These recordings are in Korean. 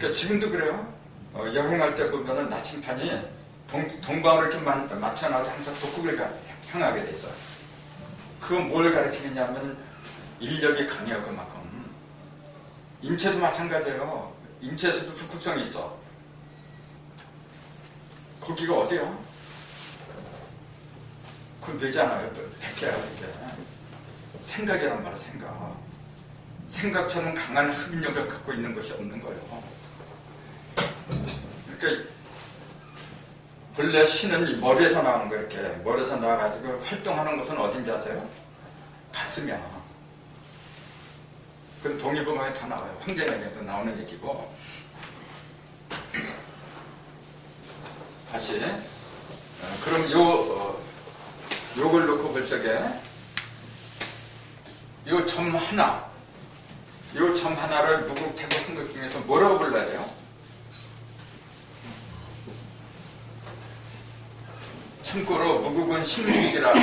그러니까 지금도 그래요. 여행할 때 보면은 나침판이 동방으로 이렇게 맞춰놔도 항상 북극을 향하게 돼 있어요. 그건 뭘 가리키느냐면 인력이 강해요. 그만큼. 인체도 마찬가지예요. 인체에서도 북극성이 있어. 거기가 어디야? 그건 되잖아요. 백해야, 이렇게. 생각이란 말이야, 생각. 생각처럼 강한 흡입력을 갖고 있는 것이 없는 거예요. 그러니까 본래 신은 머리에서 나오는 거예요. 이렇게 머리에서 나와가지고 활동하는 것은 어딘지 아세요? 가슴이야. 그건 동의보감에 다 나와요. 황제에게도 나오는 얘기고. 다시 그럼 요걸 놓고 볼 적에 요 점 하나를 무국, 태국, 흥국 중에서 뭐라고 불러야 돼요? 참고로 무국은 신무국이라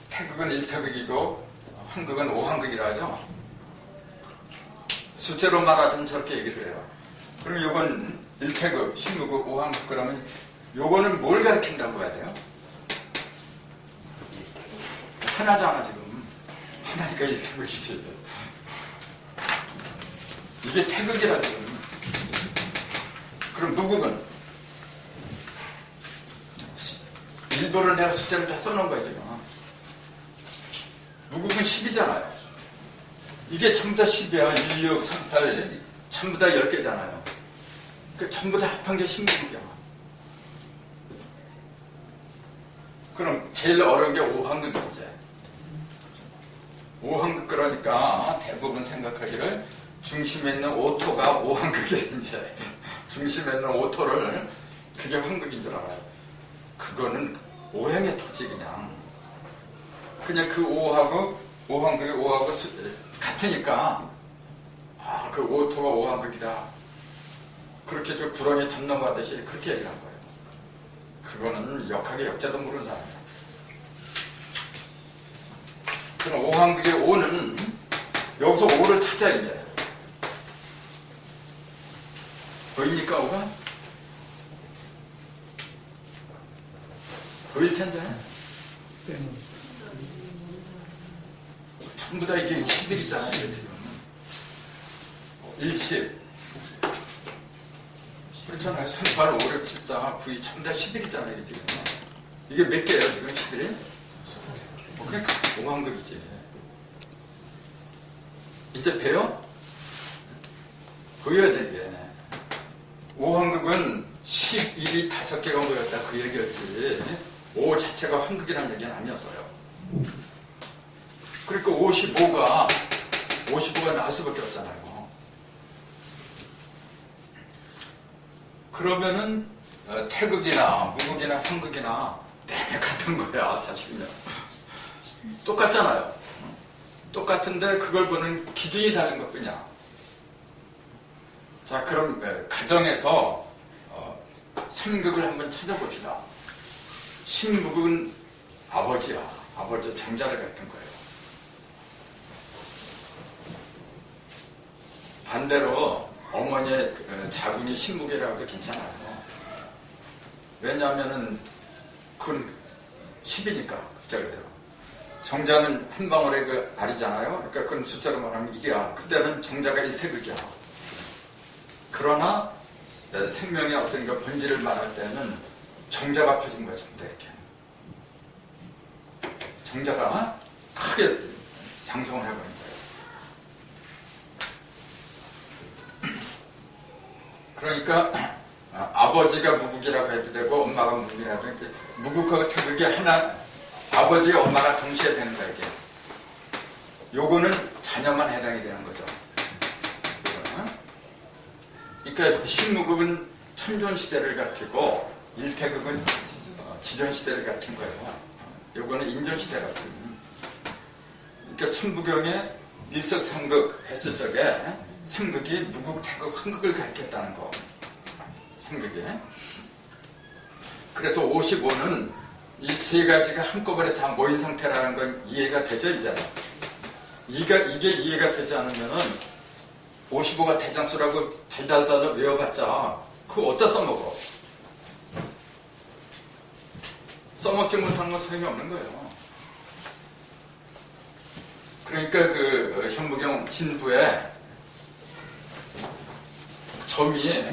태국은 일태국이고 한국은 오한국이라 하죠. 숫자로 말하자면 저렇게 얘기를 해요. 그럼 요건 일태국, 신무국, 오한국 그러면 요거는 뭘 가리킨다고 해야 돼요? 하나잖아 지금. 하나니까 일태국이지. 이게 태극이라 지금. 그럼 무국은 일부러 내가 숫자를 다 써놓은 거야 지금. 무국은 10이잖아요. 이게 전부 다 10이야. 1, 6, 3, 8 전부 다 10개잖아요. 그 전부 다 합한 게 신무국이야. 그럼 제일 어려운 게 오한국이지. 오한국 그러니까 대부분 생각하기를 중심에 있는 오토가 오한국이 이제 중심에 있는 오토를 그게 한국인 줄 알아요. 그거는 오행의 토지 그냥 그 오하고 오한국이 오하고 같으니까 그 오토가 오한국이다. 그렇게 저 구렁이 담 넘어가듯이 그렇게 얘기를 한 거예요. 그거는 역학의 역자도 모르는 사람이에요. 그럼 오한국의 오는 여기서 오를 찾아 이제 보입니까 오가? 보일 텐데 전부 다 이게 11이잖아요 지금 1, 10 그렇잖아요. 3, 8, 5, 6, 7, 4, 9, 전부 다 11이잖아요 지금. 이게 몇 개예요 지금 11이? 그러니까 오한국이지. 이제 배워? 보여야 돼 이게. 오한국은 11이 5개가 모였다 그 얘기였지. 오 자체가 한국이라는 얘기는 아니었어요. 그러니까 55가 나올 수밖에 없잖아요. 그러면은 태극이나 무국이나 한국이나 같은 거야 사실은. 똑같잖아요. 똑같은데 그걸 보는 기준이 다른 것뿐이야. 자 그럼 가정에서 삼극을 한번 찾아봅시다. 신무국은 아버지야. 아버지 정자를 가리킨 거예요. 반대로 어머니의 자궁이 신무기라고 해도 괜찮아요. 왜냐하면은 그건 10이니까 글자 그대로. 정자는 한 방울의 그 알이잖아요. 그러니까 그건 숫자로 말하면 이게야. 그때는 정자가 1태극이야. 그러나 생명의 어떤 그 본질을 말할 때는 정자가 퍼진 거야. 전부 다 이렇게. 정자가 크게 상승을 해버린 거예요. 그러니까 아버지가 무국이라고 해도 되고 엄마가 무국이라고 해도 되고 무국하고 태극이 하나 아버지와 엄마가 동시에 되는 거예요. 이게. 요거는 자녀만 해당이 되는 거죠. 그러니까 신무국은 천존시대를 가리키고 일태극은 지존시대를 가리킨 거예요. 요거는 인존시대라고. 그러니까 천부경에 일석삼극 했을 적에 삼극이 무국, 태극, 한극을 가리켰다는 거. 삼극이. 그래서 55는 이 세 가지가 한꺼번에 다 모인 상태라는 건 이해가 되죠, 이제? 이게 이해가 되지 않으면은 55가 대장수라고 달달달 외워봤자 그거 어디다 써먹어? 써먹지 못하는 건 소용이 없는 거예요. 그러니까 그 현무경 진부에 점이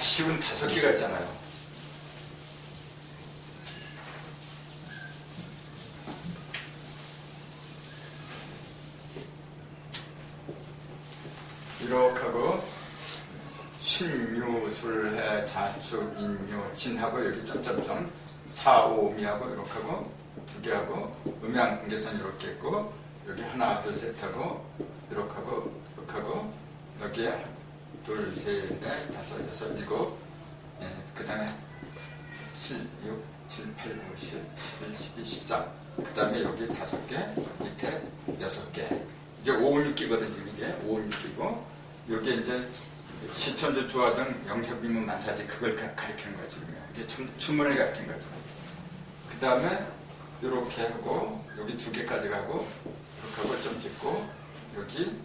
쉬운 5개가 있잖아요. 이렇게 하고 신유술해 자축인유 진하고 여기 점점점 4, 5, 미하고 이렇게 하고 2개 하고 음양분계선 이렇게 있고 여기 하나 둘 셋 하고 이렇게 하고 이렇게 하고 여기 둘 셋 넷 다섯 여섯 일곱 그 다음에 7, 6, 7, 8, 9, 10, 11, 12, 13 그 다음에 여기 5개 밑에 6개 이게 5, 6기거든요. 이게 5, 6기고 여기에 이제 시천주 조화등 영접비문 만사지 그걸 가리키는 거죠. 이게 주문을 가리키는 거죠. 그 다음에 이렇게 하고 여기 2개까지 가고 이렇게 하고 좀 찍고 여기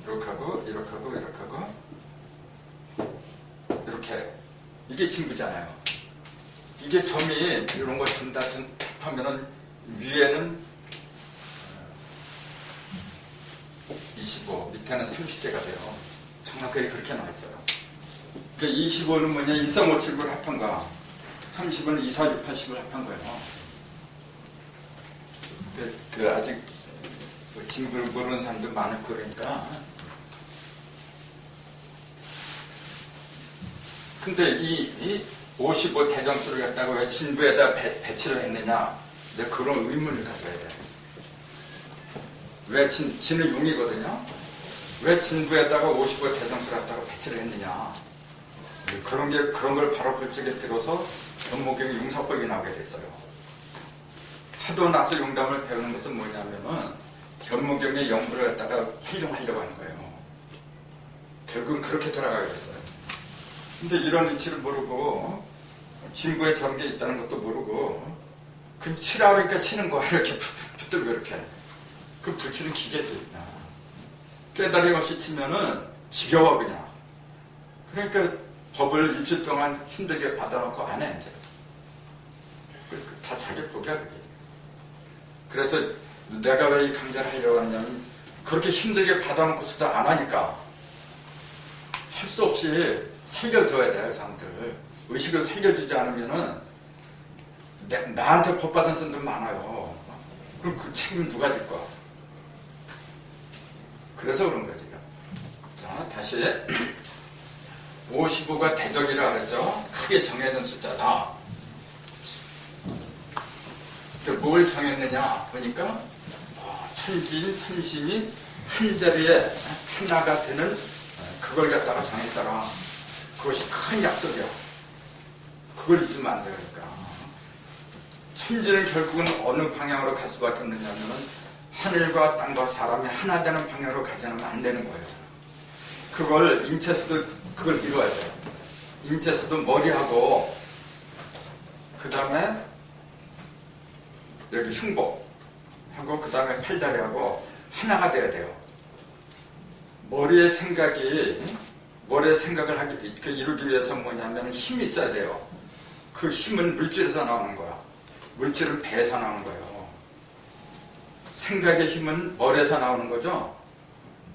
이렇게 하고 이렇게 하고 이렇게 하고 이렇게 이게 진부잖아요. 이게 점이 이런 거 점 다 하면은 위에는 25 밑에는 30개가 돼요. 정확하게 그렇게 나와 있어요. 그 25는 뭐냐 1, 3, 5, 7을 합한 거 30은 2, 4, 6, 8, 10을 합한 거예요. 그 아직 진부를 모르는 사람도 많고 그러니까. 근데 이 55 대정수를 갖다가 왜 진부에다 배치를 했느냐? 내가 그런 의문을 가져야 돼. 왜 진은 용이거든요? 왜 진부에다가 55 대정수를 갖다가 배치를 했느냐? 그런 걸 바로 불적에 들어서 견모경의 융사법이 나오게 됐어요. 하도 나서 용담을 배우는 것은 뭐냐면은 견모경의 영부를 갖다가 활용하려고 하는 거예요. 결국은 그렇게 돌아가게 됐어요. 근데 이런 위치를 모르고 진부에 저런 게 있다는 것도 모르고 그냥 치라 그러니까 치는 거야. 이렇게 붙들고 이렇게. 그 붙이는 기계지. 깨달음 없이 치면은 지겨워 그냥. 그러니까 법을 일주일 동안 힘들게 받아놓고 안 해 이제. 다 자기 포기야 그게. 그래서 내가 왜 이 강좌를 하려고 하냐면 그렇게 힘들게 받아놓고서도 안 하니까 할 수 없이 살려줘야 돼요 사람들. 의식을 살려주지 않으면은 나한테 법 받은 사람들 많아요. 그럼 그 책임 누가 질 거야? 그래서 그런 거지. 자 다시 55가 대적이라 그랬죠. 크게 정해진 숫자다. 뭘 정했느냐 보니까 천지인 선심이 한 자리에 하나가 되는 그걸 갖다가 정했더라. 그것이 큰 약속이야. 그걸 잊으면 안 되니까. 천지는 결국은 어느 방향으로 갈 수밖에 없느냐면은 하늘과 땅과 사람이 하나 되는 방향으로 가지 않으면 안 되는 거예요. 그걸 인체에서도 그걸 이루어야 돼요. 인체에서도 머리하고 그 다음에 여기 흉복하고 그 다음에 팔다리하고 하나가 돼야 돼요. 머리의 생각을 이루기 위해서 뭐냐면 힘이 있어야 돼요. 그 힘은 물질에서 나오는 거야. 물질은 배에서 나오는 거예요. 생각의 힘은 머리에서 나오는 거죠.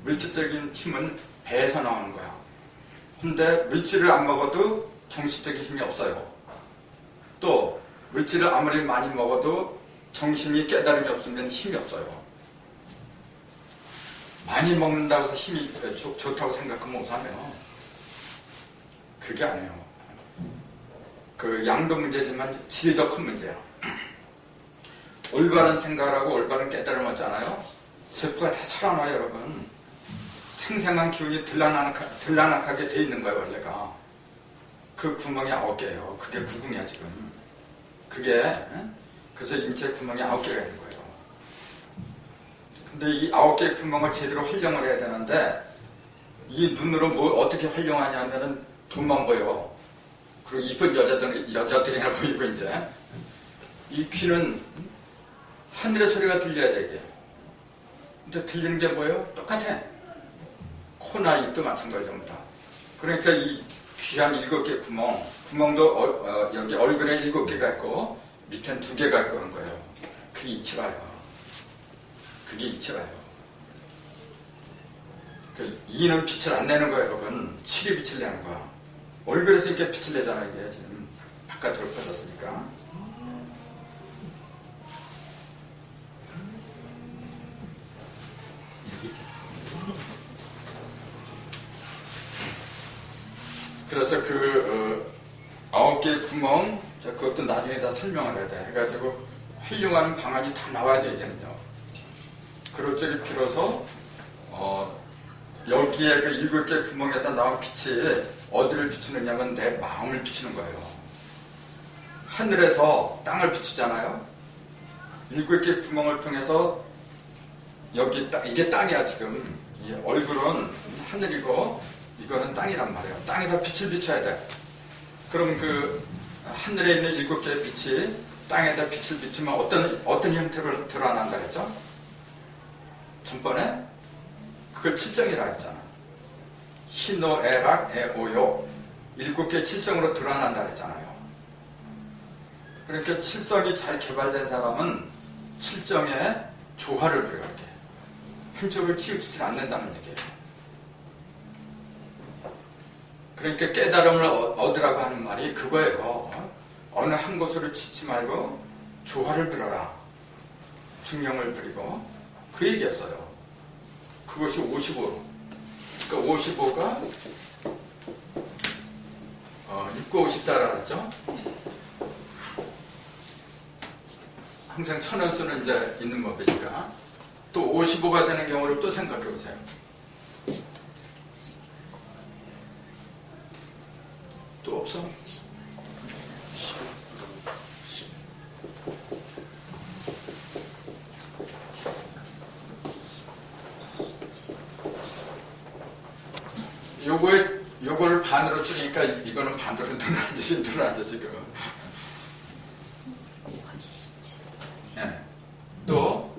물질적인 힘은 배에서 나오는 거야. 근데 물질을 안 먹어도 정신적인 힘이 없어요. 또 물질을 아무리 많이 먹어도 정신이 깨달음이 없으면 힘이 없어요. 많이 먹는다고 해서 힘이 좋다고 생각하면 오사네요. 그게 아니에요. 그 양도 문제지만 질이 더 큰 문제야. 올바른 생각을 하고 올바른 깨달음을 얻잖아요. 세포가 다 살아나요, 여러분. 생생한 기운이 들락날락하게 돼 있는 거예요, 원래가. 그 구멍이 9개예요. 그게 구궁이야, 지금. 그래서 인체 구멍이 9개가 있는 거예요. 근데 이 9개의 구멍을 제대로 활용을 해야 되는데, 이 눈으로 어떻게 활용하냐면은 돈만 보여. 그리고 이쁜 여자들이나 보이고, 이제. 이 귀는 하늘의 소리가 들려야 되게. 근데 들리는 게 뭐예요? 똑같아. 코나 입도 마찬가지입니다. 그러니까 이 귀한 7개 구멍도 여기 얼굴에 7개가 있고 밑엔 2개가 있고 그런 거예요. 그게 이치라요. 그게 이치라요. 그 2는 빛을 안 내는 거예요, 여러분. 7이 빛을 내는 거야. 얼굴에서 이렇게 빛을 내잖아요, 이게 지금 바깥으로 퍼졌으니까. 그래서 그 9개의 구멍, 그것도 나중에 다 설명을 해야 돼. 해가지고 활용하는 방안이 다 나와야 돼, 이제는요. 그럴 적에 비로소 여기에 그 7개의 구멍에서 나온 빛이 어디를 비추느냐면 내 마음을 비추는 거예요. 하늘에서 땅을 비추잖아요. 7개의 구멍을 통해서 여기 이게 땅이야 지금. 이 얼굴은 하늘이고 이거는 땅이란 말이에요. 땅에다 빛을 비춰야 돼. 그럼 그 하늘에 있는 7개의 빛이 땅에다 빛을 비추면 어떤 형태로 드러난다 그랬죠? 전번에 그걸 칠정이라 했잖아. 희노, 애락, 애오요 7개의 칠정으로 드러난다 그랬잖아요. 그러니까 칠성이 잘 개발된 사람은 칠정에 조화를 부려 이렇게 한쪽을 치우치지 않는다는 얘기예요. 그러니까 깨달음을 얻으라고 하는 말이 그거예요. 어느 한 곳으로 치지 말고 조화를 부려라. 중용을 부리고 그 얘기였어요. 그것이 55. 그러니까 55가 6, 9, 54라 그랬죠? 항상 천원수는 이제 있는 법이니까 또 55가 되는 경우를 또 생각해 보세요. 또 없어? 요걸 반으로 줄이니까 이거는 반으로 늘어나죠 지금. 네. 또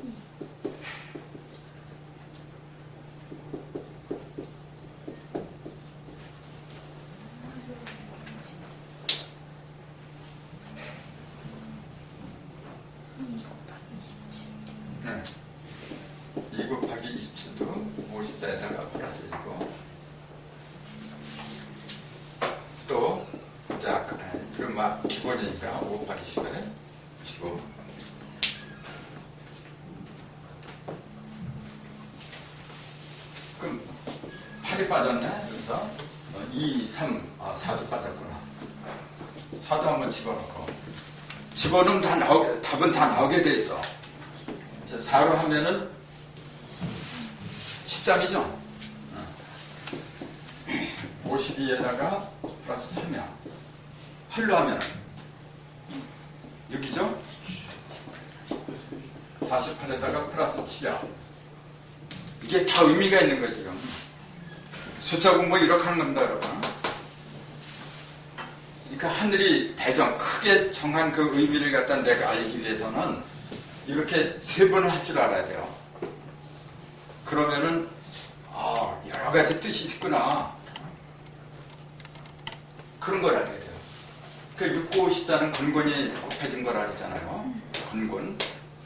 네. 2 곱하기 27도 54에다가 플러스 1고 또 이제 아까 그럼 막 기본이니까 5 곱하기 10에 15 그럼 8이 빠졌네. 그래서 2, 3, 4도 빠졌구나. 4도 한번 집어넣고 집어넣으면 답은 다 나오게 돼 있어. 4로 하면은 13이죠. 52에다가 플러스 3이야. 8로 하면 6이죠. 48에다가 플러스 7이야. 이게 다 의미가 있는 거예요 지금. 숫자 공부 이렇게 하는 겁니다 여러분. 그러니까 하늘이 대정 크게 정한 그 의미를 갖다 내가 알기 위해서는 이렇게 3번을 할 줄 알아야 돼요. 그러면은 여러 가지 뜻이 있구나 그런 걸 알게 돼요. 그 6, 9, 54는 건곤이 곱해진 거라 그러잖아요. 건곤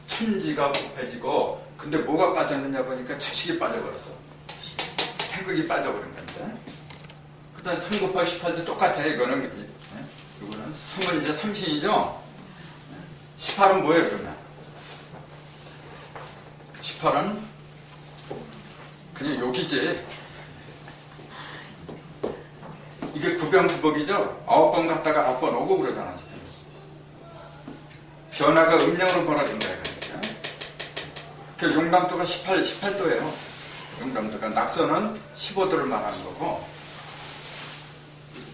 천지가 곱해지고 근데 뭐가 빠졌느냐 보니까 자식이 빠져버렸어. 태극이 빠져버린 건데. 그 다음 3 곱하기 18도 똑같아요. 이거는 3은 이제 삼신이죠. 18은 뭐예요 그러면? 18은 그냥 욕이지. 이게 구변구복이죠. 9번 갔다가 9번 오고 그러잖아 지금. 변화가 음량으로 벌어진 거예요. 그러니까. 그 용담도가 18도예요. 용담도가 낙서는 15도를 말하는 거고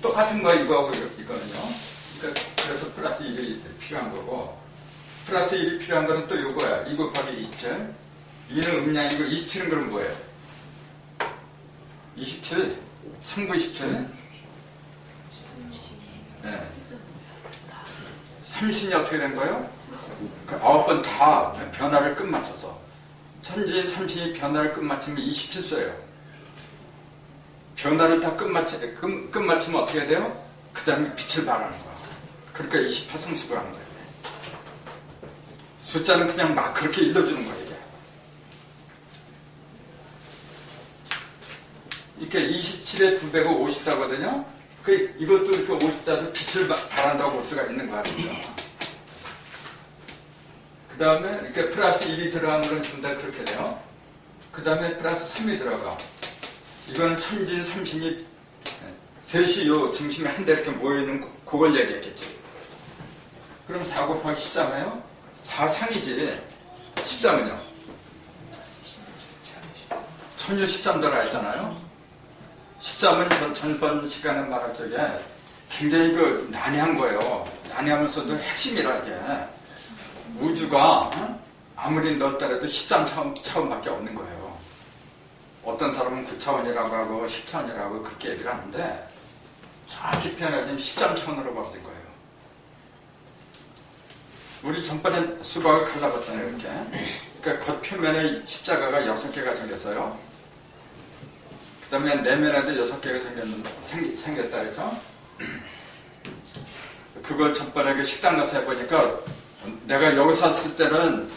똑같은 거 이거하고 이거는요. 그러니까 그래서 플러스 1이 필요한 거고 플러스 1이 필요한 거는 또 이거야. 2 곱하기 27 2는 음량이고 27은 그럼 뭐예요? 27 3, 9, 27 네. 삼신이 어떻게 된 거예요? 9번 다 변화를 끝마쳐서 천지인 삼신이 변화를 끝마치면 27소예요. 변화를 다 끝마치면 어떻게 돼요? 그 다음에 빛을 발하는 거야. 그러니까 28성수가 하는 거예요. 숫자는 그냥 막 그렇게 일러주는 거예요. 이게 27의 2배가 54거든요. 이것도 이렇게 54도 빛을 발한다고 볼 수가 있는 거야. 그 다음에 이렇게 플러스 1이 들어가면 전부 다 그렇게 돼요. 그 다음에 플러스 3이 들어가. 이거는 천진, 삼신이 셋이 요 중심에 한 대 이렇게 모여있는 그걸 얘기했겠지. 그럼 4 곱하기 13이에요? 4상이지. 13은요? 1013도라 했잖아요. 13은 전번 시간에 말할 적에 굉장히 난해한 거예요. 난해하면서도 핵심이라 이게. 우주가 아무리 넓더라도 13차원밖에 없는 거예요. 어떤 사람은 9차원이라고 하고 10차원이라고 하고 그렇게 얘기를 하는데 정확히 표현하자면 13차원으로 봤을 거예요. 우리 전번에 수박을 갈라봤잖아요. 이렇게. 그러니까 겉표면에 십자가가 6개가 생겼어요. 그 다음에 내면에도 6개가 생겼다 그랬죠. 그걸 전번에 식당 가서 해보니까 내가 여기서 했을 때는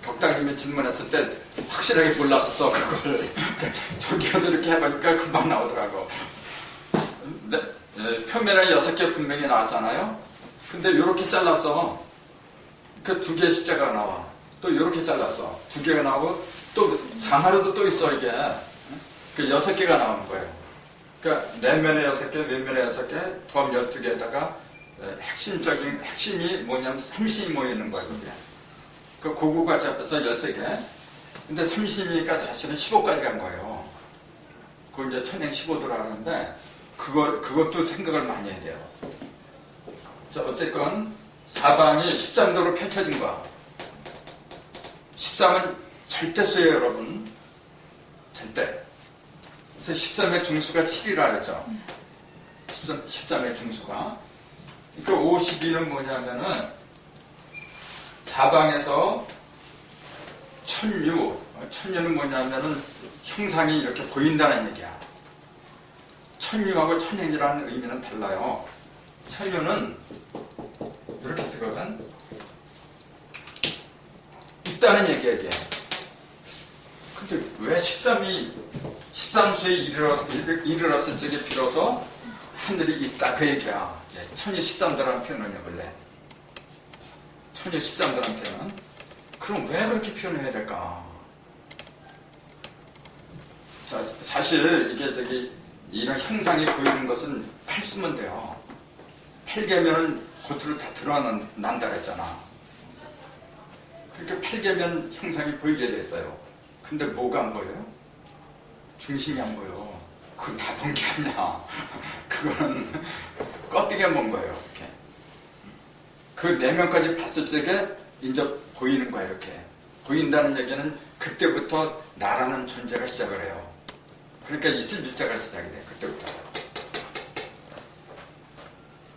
덕당님이 질문했을 때 확실하게 몰랐었어. 그걸 저기 가서 이렇게 해보니까 금방 나오더라고. 표면에 6개 분명히 나왔잖아요. 근데 이렇게 잘랐어. 그 2개의 십자가가 나와. 또 이렇게 잘랐어. 2개가 나오고 또 상하로도 또 있어 이게. 그 6개가 나오는 거예요. 그러니까 내면에 6개, 외면에 6개, 더하면 12개에다가 핵심이 뭐냐면 삼신이 모이는 거예요. 그게. 그 고구까지 합해서 13개. 근데 삼신이니까 사실은 15까지 간 거예요. 그걸 이제 천행 15도라 하는데 그것도 생각을 많이 해야 돼요. 자, 어쨌건 사방이 13도로 펼쳐진 거야. 13은 절대수예요, 여러분. 절대. 그래서 13의 중수가 7이라 그랬죠. 13의 중수가. 그러니까 52는 뭐냐면은 사방에서 천유는 뭐냐면은 형상이 이렇게 보인다는 얘기야. 천유하고 천행이라는 의미는 달라요. 천유는 이렇게 쓰거든. 있다는 얘기야, 이게. 근데 왜 13수에 이르렀을 적에 비로소 하늘이 있다, 그 얘기야. 천유 13도라는 표현을 해볼래. 천유 13도라는 표현은. 그럼 왜 그렇게 표현해야 될까? 자, 사실 이게 이런 형상이 보이는 것은 팔 쓰면 돼요. 팔개면은 겉으로 다 드러난다 그랬잖아. 그렇게 팔개면 형상이 보이게 됐어요. 근데 뭐가 안 보여요? 중심이 안 보여. 그건 다 본 게 아니야. 그거는 껍데기만 본 거예요. 이렇게. 그 내면까지 봤을 적에 이제 보이는 거야. 이렇게. 보인다는 얘기는 그때부터 나라는 존재가 시작을 해요. 그러니까 있을 유자가 시작이 돼. 그때부터.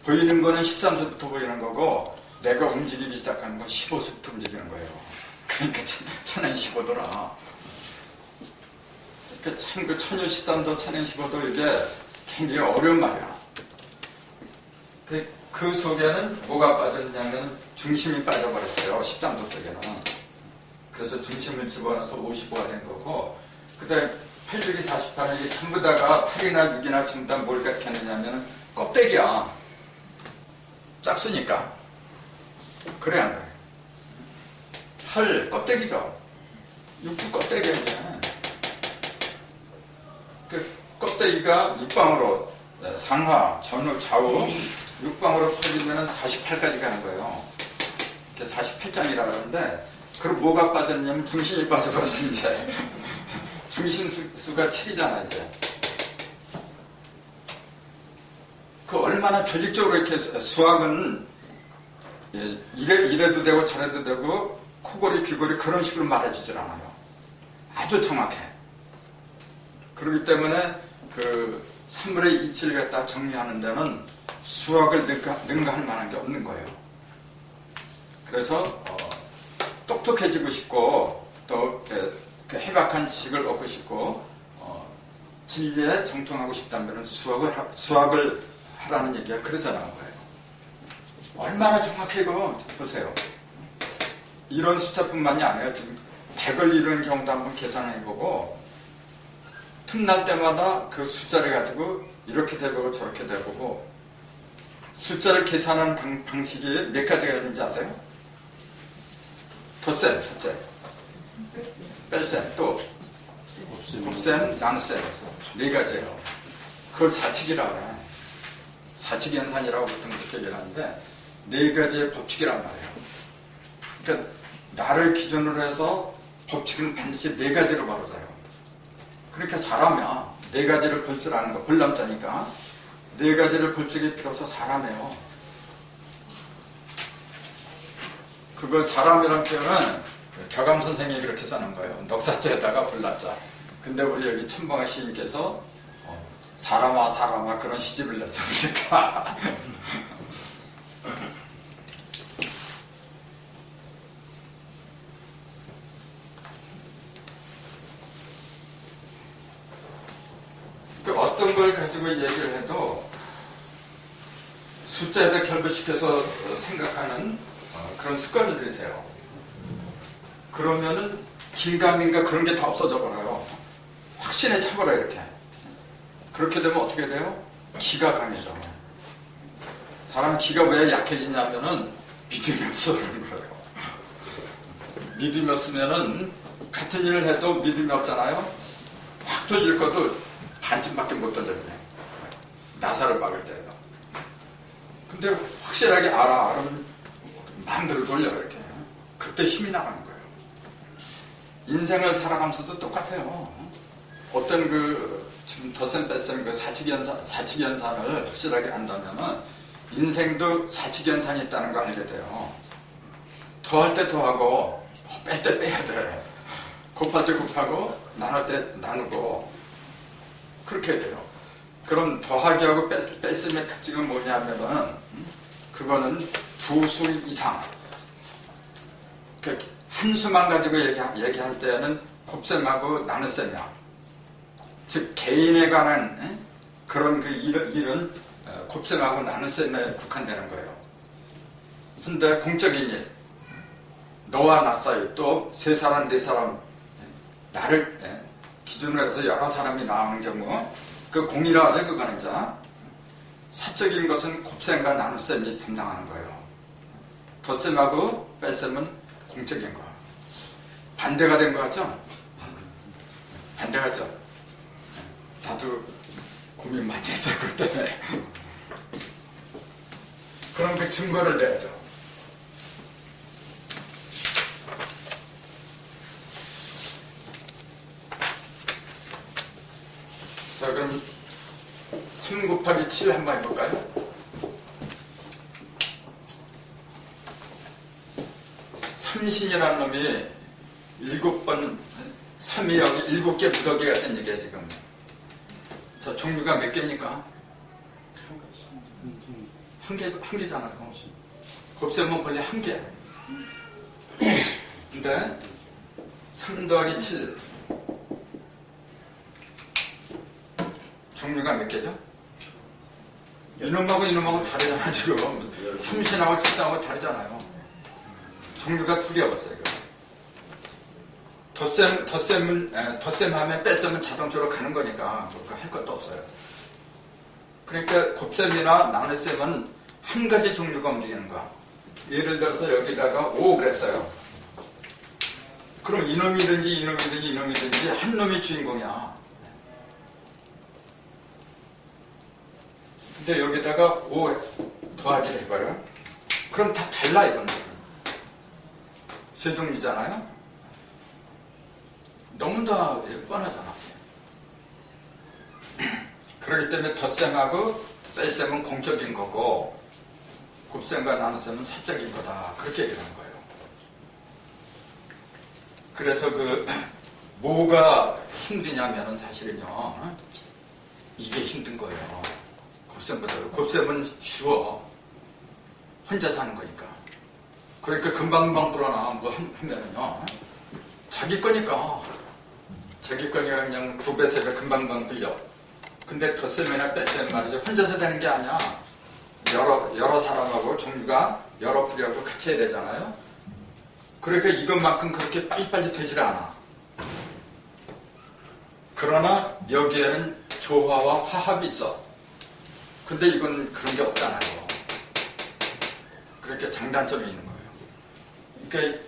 보이는 거는 13세부터 보이는 거고 내가 움직이기 시작하는 건 15세부터 움직이는 거예요. 그러니까 천연 15도라. 그러니까 참 그 천연 13도, 천연 15도 이게 굉장히 어려운 말이야. 그 속에는 뭐가 빠졌냐면 중심이 빠져버렸어요. 13도 쪽에는. 그래서 중심을 집어넣어서 55가 된 거고 그 다음에 8, 6이 48은 이게 전부 다가 8이나 6이나 전부 다 뭘 가르쳤느냐면 껍데기야. 짝수니까. 그래 안 그래? 8 껍데기죠. 6도 껍데기야 이게. 그 껍데기가 6방으로 상하, 전후, 좌우 6방으로 퍼지면 48까지 가는 거예요. 이게 48장이라고 하는데 그럼 뭐가 빠졌냐면 중심이 빠져버렸어 이제. 중심 수가 7이잖아 이제. 그 얼마나 조직적으로 이렇게 수학은 이래도 되고 저래도 되고 코골이 귀골이 그런 식으로 말해주질 않아요. 아주 정확해. 그렇기 때문에 그 3분의 2치를 갖다 정리하는 데는 수학을 능가할 만한 게 없는 거예요. 그래서 똑똑해지고 싶고 또 그 해박한 지식을 얻고 싶고 진리에 정통하고 싶다면 수학을 하라는 얘기가 그래서 나온 거예요. 얼마나 정확해 이거 보세요. 이런 숫자뿐만이 아니에요. 지금 100을 이루는 경우도 한번 계산해보고 틈날 때마다 그 숫자를 가지고 이렇게 돼보고 저렇게 돼보고 숫자를 계산하는 방식이 몇 가지가 있는지 아세요? 덧셈, 첫째. 뺄셈, 또 곱셈, 나눗셈. 네 가지예요. 그걸 사칙이라고 해. 사칙연산이라고 보통 그렇게 얘기를 하는데 네 가지의 법칙이란 말이에요. 그러니까 나를 기준으로 해서 법칙은 반드시 네 가지로 바로져요. 그러니까 사람이야. 네 가지를 볼 줄 아는 거. 불남자니까. 네 가지를 볼 적에 비로소 사람이에요. 그걸 사람이라는 표현은 격암 선생님이 그렇게 써놓은 거예요. 넉사자에다가 불남자. 근데 우리 여기 천방의 시인께서 사람아 사람아 그런 시집을 냈으니까 어떤 걸 가지고 얘기를 해도 숫자에다 결부시켜서 생각하는 그런 습관을 들이세요. 그러면은 긴가민가 그런 게 다 없어져 버려요. 확신에 차버려 이렇게. 그렇게 되면 어떻게 돼요? 기가 강해져. 사람 기가 왜 약해지냐면은 믿음이 없어서 그런 거예요. 믿음이 없으면은 같은 일을 해도 믿음이 없잖아요. 확 돌릴 것도 반쯤밖에 못 돌려요. 나사를 막을 때에도. 근데 확실하게 알아면 마음대로 돌려요 이렇게. 그때 힘이 나가는 거예요. 인생을 살아가면서도 똑같아요. 어떤 지금 덧셈 뺄셈 사칙연산을 확실하게 안다면은 인생도 사칙연산이 있다는 거 알게 돼요. 더할 때 더하고 뺄 때 빼야 돼. 곱할 때 곱하고 나눌 때 나누고 그렇게 해야 돼요. 그럼 더하기하고 뺄셈의 특징은 뭐냐면은 그거는 두 수 이상. 한 수만 가지고 얘기할 때는 곱셈하고 나눗셈이야. 즉 개인에 관한 그런 일은 곱셈하고 나눗셈에 국한되는 거예요. 근데 공적인 일, 너와 나 사이 또 세 사람, 네 사람, 나를 기준으로 해서 여러 사람이 나오는 경우 그 공이라 하죠. 그거는 이제 사적인 것은 곱셈과 나눗셈이 담당하는 거예요. 덧셈하고 뺄셈은 공적인 거. 반대가 된 것 같죠? 반대 같죠? 나도 고민 많이 했어요. 그것 때문에. 그럼 그 증거를 내야죠. 자, 그럼 3 곱하기 7 한번 해볼까요? 삼신이라는 놈이 7번, 3이 여기 7개 무더기가 있다는 얘기야, 지금. 자, 종류가 몇 개입니까? 한 개잖아요. 곱셈은 원래 한 개. 근데 3 더하기 7 종류가 몇 개죠? 이놈하고 이놈하고 다르잖아 지금. 삼신하고 칠신하고 다르잖아요. 종류가 둘이야 봤어요. 덧셈하면 뺄셈은 자동적으로 가는 거니까 할 것도 없어요. 그러니까 곱셈이나 나눗셈은 한 가지 종류가 움직이는 거야. 예를 들어서 여기다가 5 그랬어요. 그럼 이놈이든지 한 놈이 주인공이야. 근데 여기다가 5 더하기를 해봐요. 그럼 다 달라 이거는. 세 종류잖아요. 너무나 뻔하잖아. 그렇기 때문에 덧셈하고 뺄셈은 공적인 거고 곱셈과 나눗셈은 사적인 거다. 그렇게 얘기를 한 거예요. 그래서 뭐가 힘드냐면은 사실은요. 이게 힘든 거예요. 곱셈보다. 곱셈은 쉬워. 혼자 사는 거니까. 그러니까 금방금방 불어나 뭐 하면은요. 자기 거니까. 자기 거니까 그냥 2배, 3배 금방금방 불려. 근데 덧셈이나 뺄셈 말이죠. 혼자서 되는 게 아니야. 여러 사람하고 종류가 여러 풀이하고 같이 해야 되잖아요. 그러니까 이것만큼 그렇게 빨리빨리 되질 않아. 그러나 여기에는 조화와 화합이 있어. 근데 이건 그런 게 없잖아요. 그렇게 장단점이 있는 거예요. 그러니까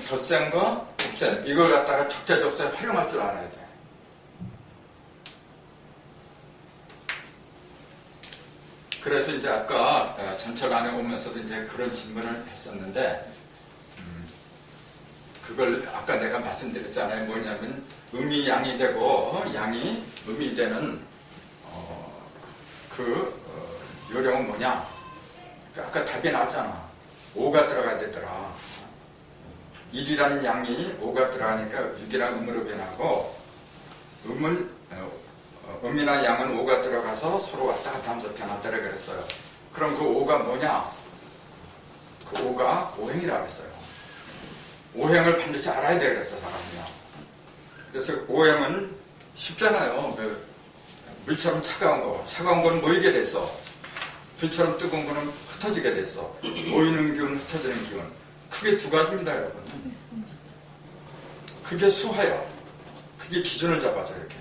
덧셈과 곱셈 이걸 갖다가 적재적소에 활용할 줄 알아야 돼. 그래서 이제 아까 전철 안에 오면서도 이제 그런 질문을 했었는데, 그걸 아까 내가 말씀드렸잖아요. 뭐냐면 음이 양이 되고 양이 음이 되는 요령은 뭐냐? 그러니까 아까 답이 나왔잖아. 5가 들어가야 되더라. 1이라는 양이 5가 들어가니까 6이랑 음으로 변하고, 음이나 양은 5가 들어가서 서로 왔다 갔다 하면서 변하더라 그랬어요. 그럼 그 5가 뭐냐? 그 5가 오행이라고 했어요. 오행을 반드시 알아야 돼 그랬어, 사람이요. 그래서 오행은 쉽잖아요. 물처럼 차가운 건 모이게 됐어. 불처럼 뜨거운 거는 흩어지게 됐어. 모이는 기운, 흩어지는 기운. 크게 2가지입니다, 여러분. 그게 수화요. 그게 기준을 잡아줘, 이렇게.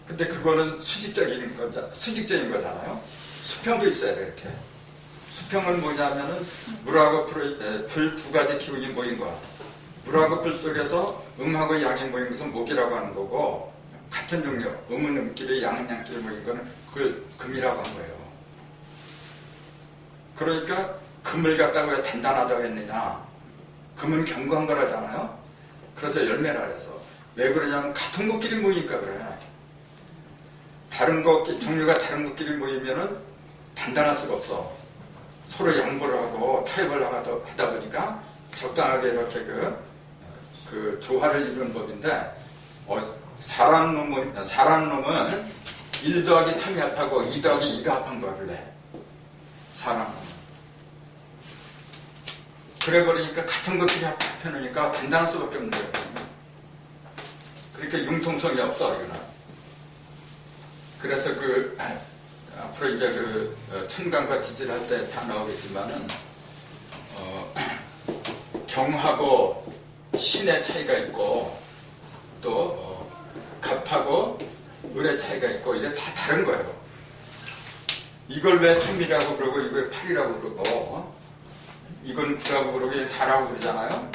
근데 그거는 수직적인 거잖아요. 수평도 있어야 돼, 이렇게. 수평은 뭐냐면은 물하고 불 2가지 기운이 모인 거야. 물하고 불 속에서 음하고 양이 모인 것은 목이라고 하는 거고, 같은 종류, 음은 음끼리 양은 양끼리 모인 거는 그걸 금이라고 한 거예요. 그러니까 금을 갖다가 왜 단단하다고 했느냐? 금은 견고한 거라잖아요. 그래서 열매라 그랬어. 왜 그러냐면 같은 것끼리 모이니까 그래. 종류가 다른 것끼리 모이면은 단단할 수가 없어. 서로 양보를 하고 타협을 하다 보니까 적당하게 이렇게 그 조화를 이루는 법인데, 사람 놈은 1 더하기 3이 합하고 2 더하기 2가 합한 거를 해. 사람 놈은. 그래 버리니까 같은 것끼리 합해놓으니까 단단할 수밖에 없는 거예요. 그러니까 융통성이 없어, 이거는. 그래서 앞으로 이제 천간과 지지할 때 다 나오겠지만은, 경하고 신의 차이가 있고, 또, 갑하고 을의 차이가 있고, 이게 다 다른 거예요. 이걸 왜 3이라고 그러고, 이걸 왜 8이라고 그러고, 이건 9라고 그러고, 4라고 그러잖아요?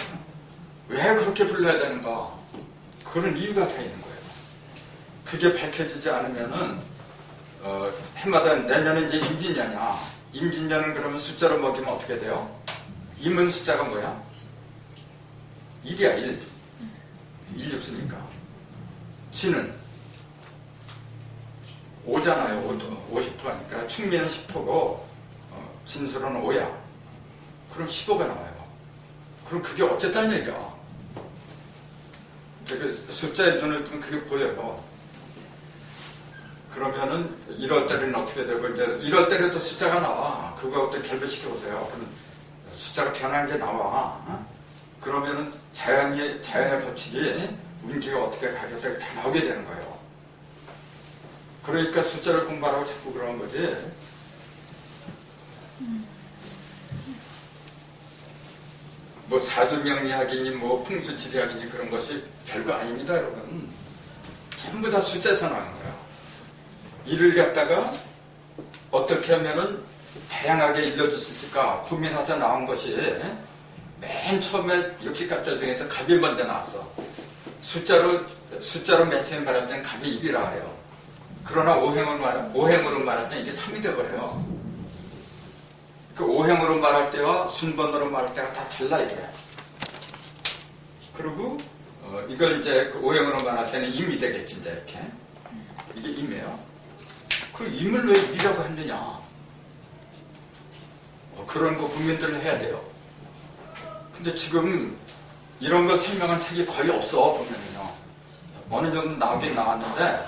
왜 그렇게 불러야 되는가? 그런 이유가 다 있는 거예요. 그게 밝혀지지 않으면은, 해마다 내년에 이제 임진년이야. 임진년은 그러면 숫자로 먹이면 어떻게 돼요? 임은 숫자가 뭐야? 1이야, 1. 1 6쓰니까. 진은 5잖아요. 50도 하니까. 충미는 10토고, 진술은 5야. 그럼 15가 나와요. 그럼 그게 어쨌다는 얘기야. 숫자에 눈을 뜨면 그게 보여요. 그러면은 1월 달에는 어떻게 되고, 이제 1월 달에도 숫자가 나와. 그거하고 결부시켜 보세요. 그럼 숫자가 변한 게 나와. 그러면은 자연의 법칙이 운기가 어떻게 가격대가 다 나오게 되는 거예요. 그러니까 숫자를 공부하라고 자꾸 그러는 거지. 뭐 사주명리학이니 뭐 풍수지리학이니 그런 것이 별거 아닙니다, 여러분. 전부 다 숫자에서 나온 거야. 이를 갖다가 어떻게 하면은 다양하게 일러줄 수 있을까 고민해서 나온 것이, 맨 처음에 60갑자 중에서 갑이 먼저 나왔어. 숫자로 맨 처음에 말할 때는 갑이 1이라 그래요. 그러나 오행으로 말할 때는 이게 3이 돼버려요. 그 오행으로 말할 때와 순번으로 말할 때가 다 달라, 이게. 그리고 이걸 이제 그 오행으로 말할 때는 임이 되겠지, 이제 이렇게. 이게 임이에요. 그 임을 왜 1이라고 했느냐? 그런 거 국민들은 해야 돼요. 근데 지금 이런 거 설명한 책이 거의 없어, 보면요. 어느 정도 나오긴 나왔는데,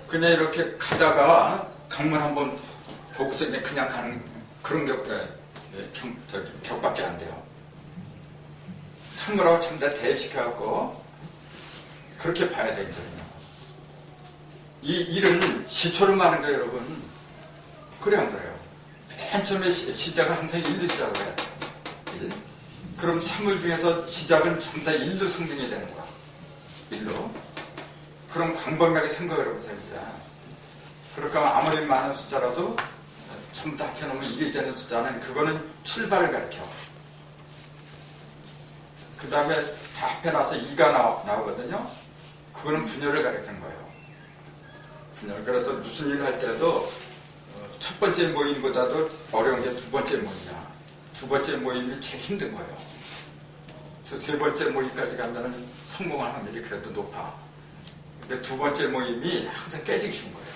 그냥 이렇게 가다가 강문 한번 보고서 그냥 가는 그런 격밖에 안 돼요. 사물하고 전부 다 대입시켜갖고, 그렇게 봐야 돼, 이제는요. 이 일은 시초를 말하는 거예요, 여러분. 그래, 안 그래요? 맨 처음에 시작은 항상 1로 시작을 해요. 1. 그럼 3을 중에서 시작은 전부 다 1로 성능이 되는 거야. 1로. 그럼 광범위하게 생각을 해보세요, 이제. 그렇게 하면 아무리 많은 숫자라도 전부 다 합해놓으면 1이 되는 숫자는 그거는 출발을 가리켜. 그 다음에 다 합해놔서 2가 나오거든요. 그거는 분열을 가리키는 거예요. 분열. 그래서 무슨 일을 할 때도 첫 번째 모임보다도 어려운 게 두 번째 모임이야. 두 번째 모임이 제일 힘든 거예요. 그래서 세 번째 모임까지 가면 성공할 확률이 그래도 높아. 근데 두 번째 모임이 항상 깨지기 쉬운 거예요.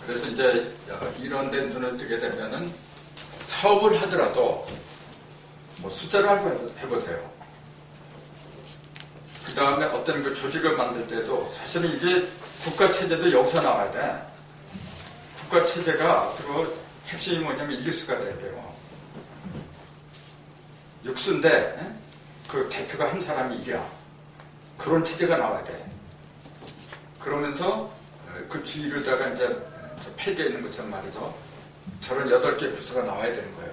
그래서 이제 이런 데 눈을 뜨게 되면은 사업을 하더라도 뭐 숫자를 알고 해보세요. 그 다음에 어떤 그 조직을 만들 때도 사실은 이게 국가체제도 여기서 나와야 돼. 국가체제가 그리고 핵심이 뭐냐면 일류수가 돼야 돼요. 육수인데 그 대표가 한 사람이 일이야. 그런 체제가 나와야 돼. 그러면서 그 주위로다가 이제 펠게 있는 것처럼 말이죠. 저런 8개 부서가 나와야 되는 거예요.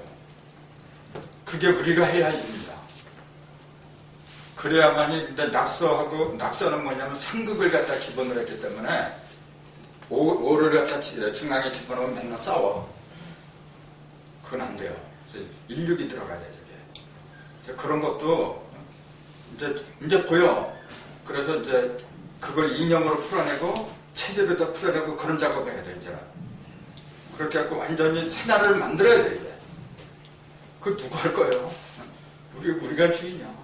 그게 우리가 해야 할 일입니다. 그래야만이, 근데 낙서는 뭐냐면 상극을 갖다 기본으로 했기 때문에 5를 갖다 중앙에 집어넣으면 맨날 싸워. 그건 안 돼요. 그래서 인력이 들어가야 돼, 저게. 그래서 그런 것도 이제 보여. 그래서 이제 그걸 인형으로 풀어내고 체제로 다 풀어내고 그런 작업을 해야 돼, 이제는. 그렇게 해갖고 완전히 새 나라를 만들어야 돼, 이제. 그걸 누가 할 거예요? 우리가 주인이야.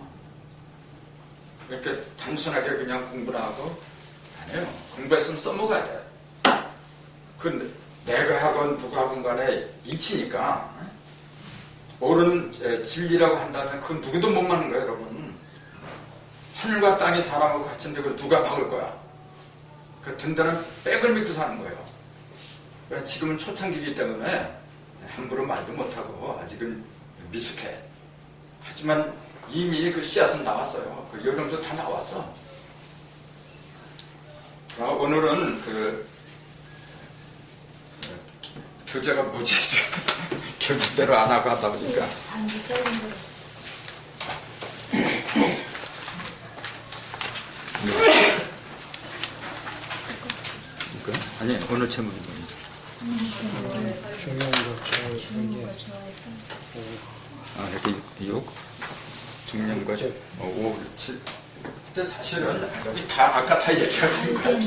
이렇게 단순하게 그냥 공부를 하고, 아니에요. 공부했으면 써먹어야 돼. 그 내가 하건 누가 하건 간에 이치니까, 옳은 진리라고 한다면 그건 누구도 못 막는 거예요, 여러분. 하늘과 땅이 사람하고 같은데 그걸 누가 막을 거야? 그 든든한 백을 믿고 사는 거예요. 지금은 초창기이기 때문에 함부로 말도 못하고 아직은 미숙해. 하지만 이미 그 씨앗은 나왔어요. 그 여름도 다 나왔어. 오늘은 그 교재가 뭐지? 교재대로 안 하고 하다 보니까. 아니, 오늘 제목이 뭐예요? 중요한 거 중요해서. 이렇게 6, 중요한 거죠. 5, 7. 근데 사실은 여기 다 아까 다 얘기하는 거야.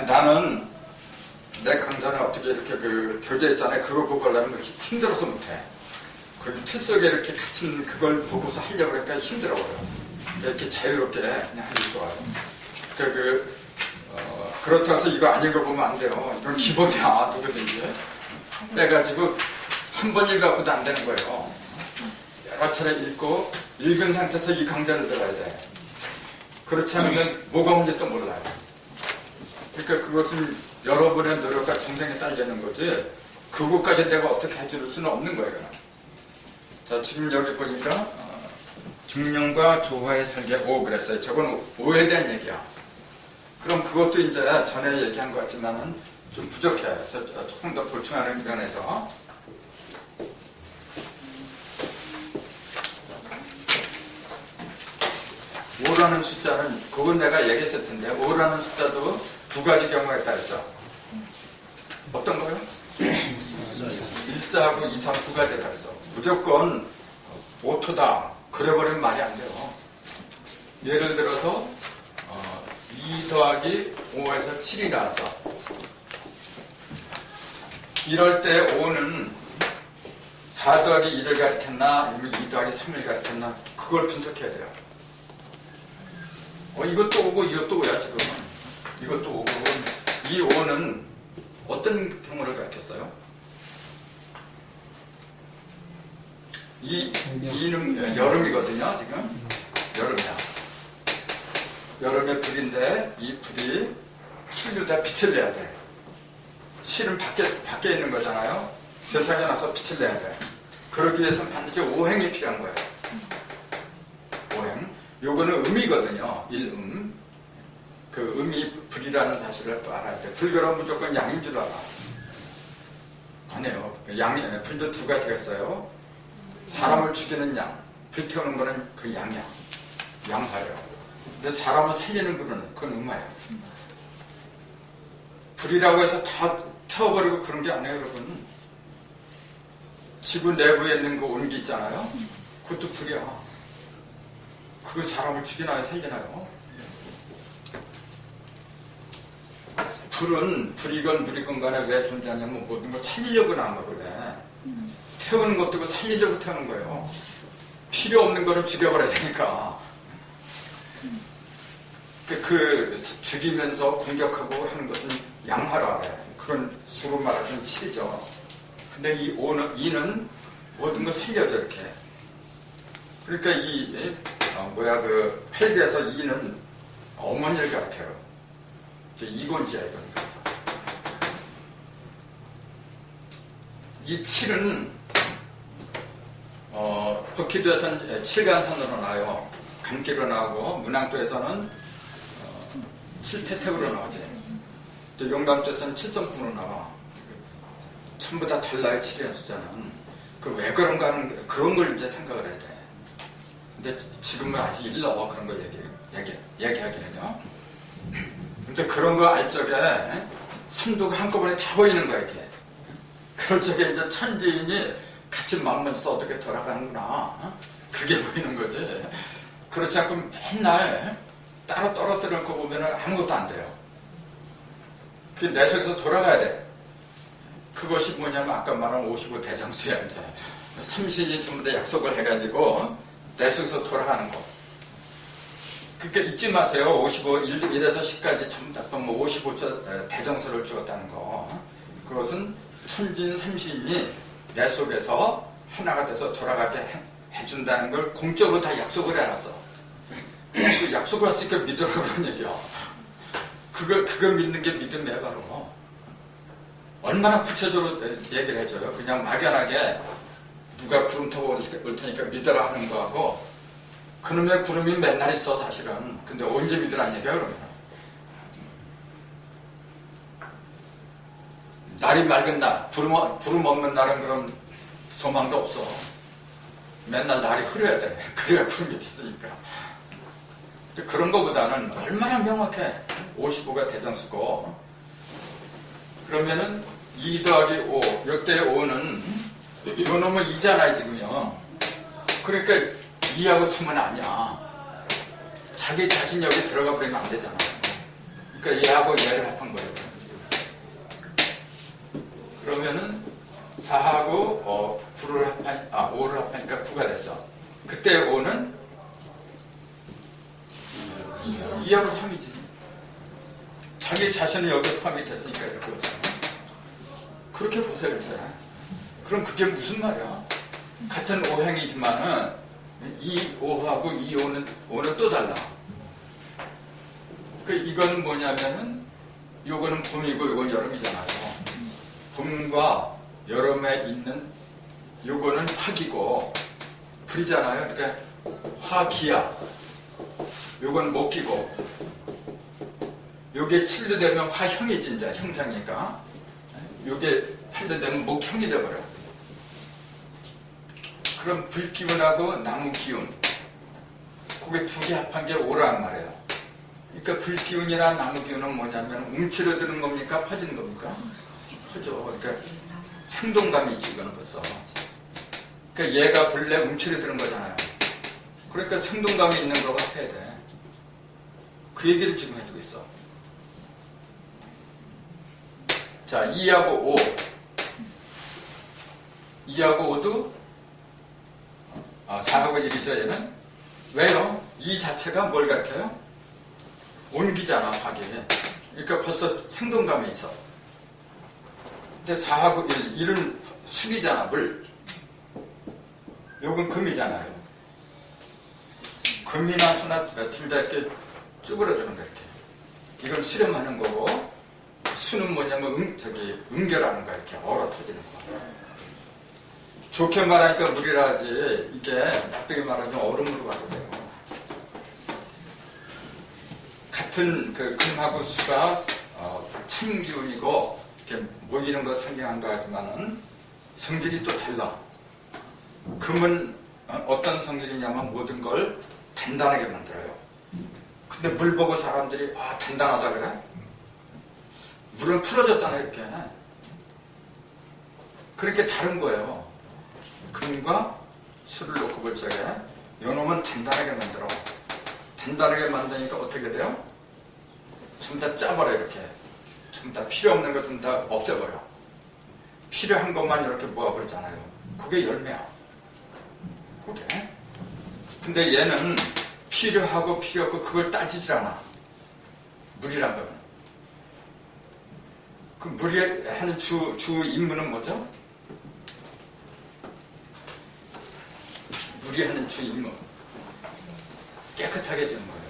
나는 내 강좌는 어떻게 이렇게 그 교재 있잖아요. 그거 보고 하려면 힘들어서 못해. 그 틀 속에 이렇게 갇힌 그걸 보고서 하려고 그러니까 힘들어요. 이렇게 자유롭게 그냥 하는 게 좋아요. 그렇다고 해서 이거 안 읽어보면 안 돼요. 이건 기본이야, 누구든지. 그래가지고 한 번 읽어갖고도 안 되는 거예요. 여러 차례 읽고 읽은 상태에서 이 강좌를 들어야 돼. 그렇지 않으면 뭐가 뭔지 또 몰라요. 그러니까 그것은 여러분의 노력과 정성에 딸리는 거지 그것까지 내가 어떻게 해줄 수는 없는 거예요. 자, 지금 여기 보니까 중령과 조화의 설계 5 그랬어요. 저건 5에 대한 얘기야. 그럼 그것도 이제 전에 얘기한 것 같지만은 좀 부족해요. 그래서 조금 더 보충하는 면에서 5라는 숫자는 그건 내가 얘기했을 텐데 5라는 숫자도 두 가지 경우가 있다 했죠. 어떤 거요? 1사하고 2, 3 두 가지가 있어. 무조건 오토다. 그래버리면 말이 안 돼요. 예를 들어서 2 더하기 5에서 7이 나왔어. 이럴 때 5는 4 더하기 1을 가리켰나 아니면 2 더하기 3을 가리켰나 그걸 분석해야 돼요. 이것도 5고 이것도 5야 지금. 이것도 5고 이 5는 어떤 경우를 가리켰어요? 이 2는 여름이거든요 지금. 여름이야. 여름의 불인데 이 불이 7류다 빛을 내야 돼. 7은 밖에 있는 거잖아요. 세상에 나서 빛을 내야 돼. 그러기 위해서는 반드시 오행이 필요한 거예요. 오행. 요거는 음이거든요. 일음. 그 음이 불이라는 사실을 또 알아야 돼. 불교는 무조건 양인 줄 알아. 아니에요. 불도 두 가지가 있어요. 사람을 죽이는 양, 불 태우는 거는 그 양이야. 양화예요. 근데 사람을 살리는 불은 그건 음화예요. 불이라고 해서 다 태워버리고 그런 게 아니에요, 여러분. 지구 내부에 있는 그 온기 있잖아요. 그것도 불이야. 그거 사람을 죽이나요, 살리나요? 불은 불이건 물이건 간에 왜 존재하냐면 모든 걸 살리려고 나온 거래. 태우는 것도 살리려고 태우는 거예요. 필요 없는 거는 죽여버려야 되니까. 그 죽이면서 공격하고 하는 것은 양화라 그래. 그건 수로 말하자면 칠이죠. 근데 이는 모든 걸 살려줘 이렇게. 그러니까 그 팔기에서 이는 어머니를 가르쳐요. 이곤지야 이건. 이 칠은 북기도에서는 칠간산으로 나와요. 간기로 나오고 문항도에서는 칠태택으로 나오지. 또 용담도에서는 칠성품으로 나와. 전부 다 달라요. 칠이라는 숫자는. 그 왜 그런가 하는 그런 걸 이제 생각을 해야 돼. 근데 지금은 아직 일러 그런 걸 얘기하기는요. 근데 그런 거 알 적에 삼도가 한꺼번에 다 보이는 거야 이렇게. 그럴 적에 이제 천지인이 같이 마음먹어서 어떻게 돌아가는구나. 그게 보이는 거지. 그렇지 않고 맨날 따로 떨어뜨리는 거 보면 아무것도 안 돼요. 그게 내 속에서 돌아가야 돼. 그것이 뭐냐면 아까 말한 55 대장수야 이제. 삼신이 전부 다 약속을 해가지고 내 속에서 돌아가는 거. 그러니까 잊지 마세요. 55, 1에서 10까지 전부 다 55 대장수를 주었다는 거. 그것은 천진 삼신이 내 속에서 하나가 돼서 돌아가게 해준다는 걸 공적으로 다 약속을 해놨어. 그 약속을 했으니까 믿으라고 그런 얘기야. 그걸 믿는 게 믿음이에요, 바로. 얼마나 구체적으로 얘기를 해줘요. 그냥 막연하게 누가 구름 타고 올 테니까 믿어라 하는 거하고, 그놈의 구름이 맨날 있어, 사실은. 근데 언제 믿으라는 얘기야, 그러면. 날이 맑은 날, 구름 없는 날은 그런 소망도 없어. 맨날 날이 흐려야 돼. 그래야 구름이 있으니까. 근데 그런 거보다는 얼마나 명확해. 55가 대장수고. 그러면은 2 더하기 5, 역대 5는 이거 너무 2잖아요, 지금요. 그러니까 2하고 3은 아니야. 자기 자신이 여기 들어가 버리면 안 되잖아. 그러니까 얘하고 얘를 합한 거예요. 그러면은 4하고 5를 합하니까 9가 됐어. 그때 5는 2하고 3이지. 자기 자신은 여기에 포함이 됐으니까 이렇게 보세요. 그렇게 보세요, 이제. 그럼 그게 무슨 말이야? 같은 오행이지만은 이 5하고 이 5는 또 달라. 이건 뭐냐면은 요거는 봄이고 요건 여름이잖아요. 봄과 여름에 있는 요거는 화기고 불이잖아요. 그러니까 화기야. 요건 목기고 요게 7도 되면 화형이 진짜 형상이니까 요게 8도 되면 목형이 돼버려. 그럼 불기운하고 나무기운 그게 두 개 합한 게 5라는 말이에요. 그러니까 불기운이나 나무기운은 뭐냐면 움츠러드는 겁니까? 퍼지는 겁니까? 퍼져. 그러니까 생동감이 있지 이거는 벌써. 그러니까 얘가 본래 움츠러드는 거잖아요. 그러니까 생동감이 있는 거가 합해야 돼. 그 얘기를 지금 해주고 있어. 자, 2하고 5. 2하고 5도 4하고 1이죠, 얘는. 왜요? 2 자체가 뭘 가르쳐요? 온기잖아, 화기. 그러니까 벌써 생동감이 있어. 근데 4하고 1, 1은 수기잖아, 물. 요건 금이잖아요. 금이나 수나 둘 다 이렇게 쭈그러주는 거, 이렇게. 이건 수렴하는 거고, 수는 뭐냐면 응결하는 거, 이렇게 얼어 터지는 거. 좋게 말하니까 물이라 하지 이게 나쁘게 말하면 얼음으로 가도 돼요. 같은 그 금하고 수가 찬 기운이고 이렇게 모이는 거 상징한다 하지만은 성질이 또 달라. 금은 어떤 성질이냐면 모든 걸 단단하게 만들어요. 근데 물 보고 사람들이 단단하다 그래? 물은 풀어졌잖아요 이렇게. 그렇게 다른 거예요. 금과 수를 놓고 볼 적에 요놈은 단단하게 만들어. 단단하게 만드니까 어떻게 돼요? 전부 다 짜버려 이렇게. 전부 다 필요 없는 거 좀 다 없애버려. 필요한 것만 이렇게 모아버리잖아요. 그게 열매야. 그게. 근데 얘는 필요하고 필요 없고 그걸 따지질 않아. 물이란 거는. 그 물이 하는 주 임무는 뭐죠? 물이 하는 주 임무. 깨끗하게 해주는 거예요.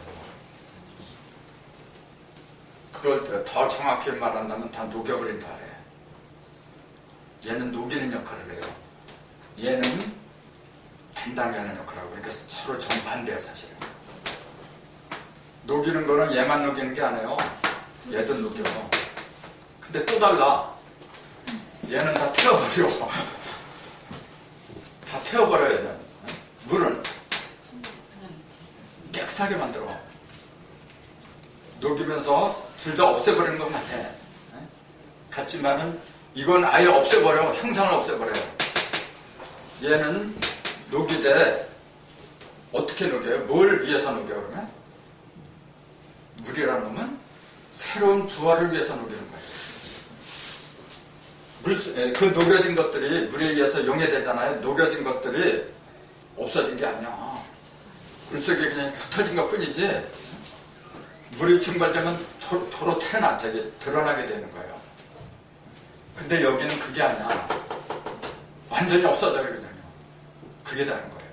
그걸 더 정확히 말한다면 다 녹여버린다 그래. 얘는 녹이는 역할을 해요. 얘는 단단하게 하는 역할을 하고. 그러니까 서로 정반대야 사실은. 녹이는 거는 얘만 녹이는 게 아니에요. 얘도 녹여. 근데 또 달라. 얘는 다 태워버려. 다 태워버려 얘는. 물은 깨끗하게 만들어. 녹이면서 둘 다 없애버리는 것 같아. 같지만은 이건 아예 없애버려. 형상을 없애버려요. 얘는 녹이되 어떻게 녹여요? 뭘 위해서 녹여요 그러면? 물이라는 놈은 새로운 부활을 위해서 녹이는 거예요. 그 녹여진 것들이 물에 의해서 용해되잖아요. 녹여진 것들이 없어진 게 아니야. 물속에 그냥 흩어진 것 뿐이지 물이 증발되면 도로 태어나, 드러나게 되는 거예요. 근데 여기는 그게 아니야. 완전히 없어져요. 그게 다른 거예요.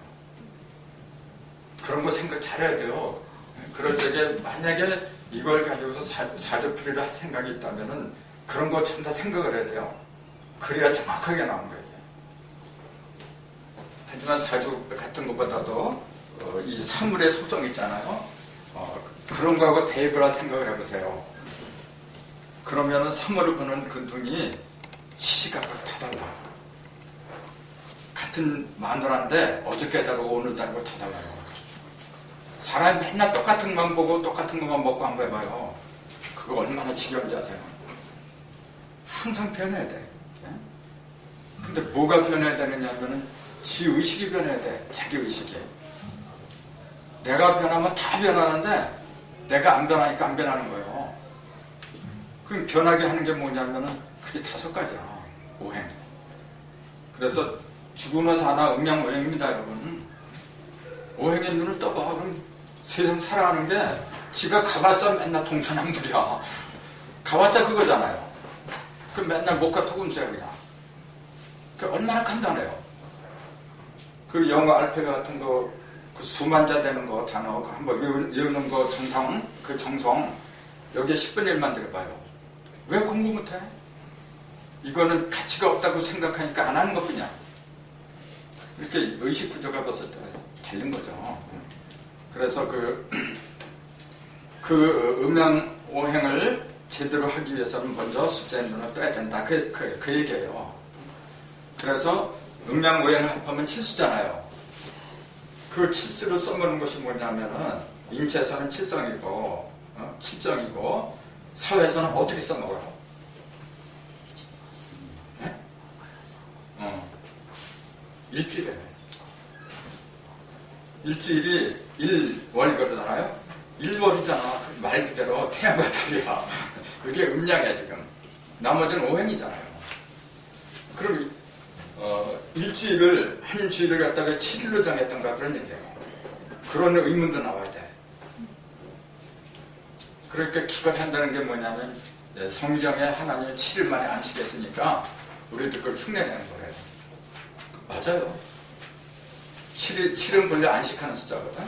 그런 거 생각 잘해야 돼요. 그럴 적에 만약에 이걸 가지고서 사주풀이를 할 생각이 있다면은 그런 거 전부 다 생각을 해야 돼요. 그래야 정확하게 나온 거예요. 하지만 사주 같은 것보다도 이 사물의 속성 있잖아요. 그런 거하고 대입을 할 생각을 해보세요. 그러면은 사물을 보는 그 눈이 시시각각 다 달라. 같은 마누라인데 어저께 다르고 오늘 다르고 다 달라요. 사람이 맨날 똑같은 것만 보고 똑같은 것만 먹고 한번 해봐요. 그거 얼마나 지겨운지 아세요? 항상 변해야 돼. 근데 뭐가 변해야 되느냐 하면은 지 의식이 변해야 돼. 자기 의식이. 내가 변하면 다 변하는데 내가 안 변하니까 안 변하는 거예요. 그럼 변하게 하는 게 뭐냐면은 그게 5가지야. 오행. 그래서 죽으면 사나 음양오행입니다 여러분. 오행의 눈을 떠봐. 그럼 세상 살아가는 게 지가 가봤자 맨날 동서남북이야. 가봤자 그거잖아요. 그럼 맨날 목과 토금새야. 그 얼마나 간단해요. 그 영어 알파벳 같은 거, 그 수만자 되는 거 단어 한번 외우는 거 정성, 그 정성 여기에 10분의 1만 들어봐요. 왜 공부 못해? 이거는 가치가 없다고 생각하니까 안 하는 것뿐이야. 이렇게 의식 구조가 벌써 달린 거죠. 그래서 그 음양오행을 제대로 하기 위해서는 먼저 숫자의 눈을 떠야 된다. 그 얘기예요. 그래서 음양오행을 합하면 7수잖아요. 그 7수를 써보는 것이 뭐냐면은 인체에서는 7성이고 7정이고 사회에서는 어떻게 써먹어요? 네? 일주일에. 일주일이 1월 그러잖아요. 1월이잖아. 말 그대로 태양과 달이야. 이게 음양이야 지금. 나머지는 오행이잖아요. 그럼 일주일을 한 주일을 갖다가 7일로 정했던가 그런 얘기예요. 그런 의문도 나와야 돼. 그러니까 기껏한다는 게 뭐냐면 성경에 하나님이 7일 만에 안식했으니까 우리들 그걸 흉내내는 거예요. 맞아요. 7은 본래 안식하는 숫자거든.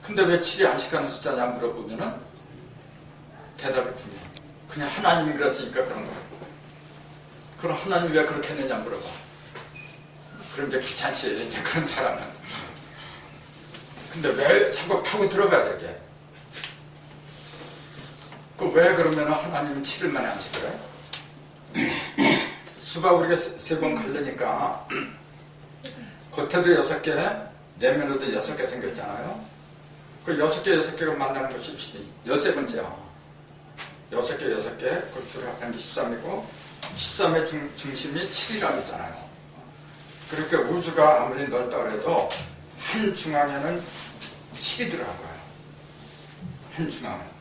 근데 왜 7이 안식하는 숫자냐 물어보면은 대답이 그냥 하나님이 그랬으니까 그런 거예요. 그럼 하나님이 왜 그렇게 했느냐 물어봐. 그럼 이제 귀찮지, 이제 그런 사람은. 근데 왜 자꾸 파고 들어가야 되게? 그 왜 그러면 하나님은 7일 만에 안식을 해? 수박 우리가 3번 갈려니까 겉에도 6개, 내면에도 6개 생겼잖아요. 그 6개, 6개가 만나는 것이 13번째야. 6개, 6개, 그 줄 합한 게 13이고 13의 중심이 7이라고 했잖아요. 그러니까 우주가 아무리 넓다고 해도 한 중앙에는 7이 들어간 거예요. 한 중앙은.